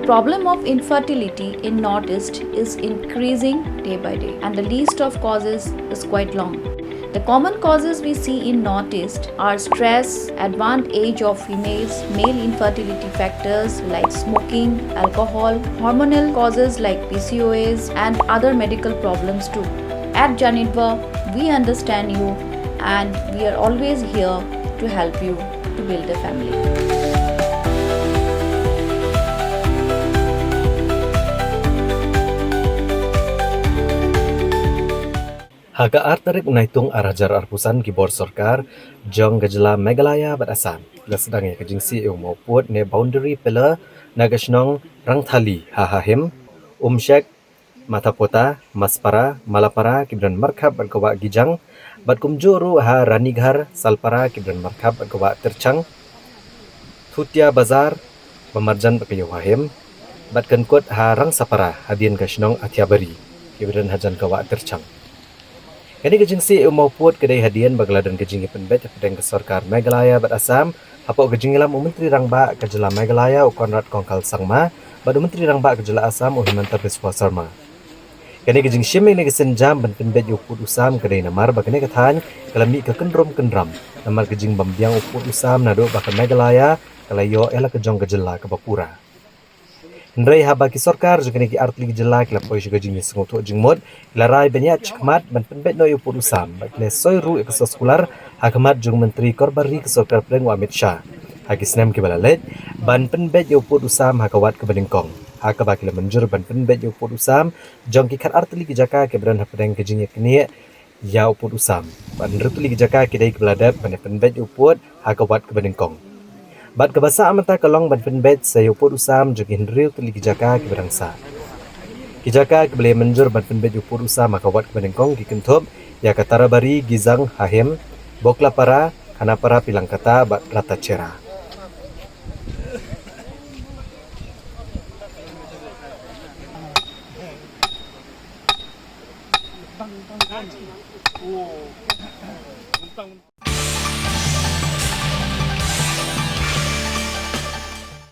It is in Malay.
problem of infertility in Northeast is increasing day by day, and the list of causes is quite long. The common causes we see in Northeast are stress, advanced age of females, male infertility factors like smoking, alcohol, hormonal causes like PCOS, and other medical problems too. At Janitva, we understand you and we are always here to help you to build a family. Haga artarik unaitung arajar arpusan kibor sorkar jong gajela Meghalaya batasan. La sedangnya kejingsi mau puat ne boundary pela nagasnong rangthali hahahim umshek matapota maspara malapara kibran markab berkawa gijang bat kumjuru ha ranighar salpara kibran markab berkawa tercang thutia bazar pemarjan berkayu hahim bat kenkut ha rang sapara hadian kasnong atiabari kibran hajan kawa tercang. Kini kejingsi mau puat kedai hadian bagladan kejingi penbet pedang kesorkar Meghalaya bat Assam apok kejingilam Menteri Rangba kejela Meghalaya Konrad Kongkal Sangma badu Menteri Rangba kejela Assam Himanta Biswa Sarma. Kini kejing shiming ni kesenjam ban penbet uput usam kedai namar bakane kathan kalami ke kendrom namar kejing bambiang uput usam nado bak Meghalaya kalayo ela kejong kejela ke Bapura. Hendrai haba ki sorkar juga ki artli jela ki lapoi juga jing sengoto jingmod larai banyak cekmat ban penbet no yupur usam bakle soiru eksos kular hakamat jung menteri korbari ke sorkar preng Amit Shah haki senam ki balalet ban penbet yupur usam hakawat ke beningkong hakabakile menjur ban penbet yupur usam jong ki kar artli ki jaka ke beran hapedeng ke jing kini ya upur usam ban rutli ki jaka ki dai ke beladap ban penbet yupur hakawat ke beningkong. Bat kebasa amata kalong ban penbet sayupur usam jogi hendriu teli kijaka ke berangsa. Kijaka ke boleh menjur ban penbet upur usam makawat ke benengkong ki kentup ya katara bari gizang hahim bokla para kana para pilang kata bat rata cera.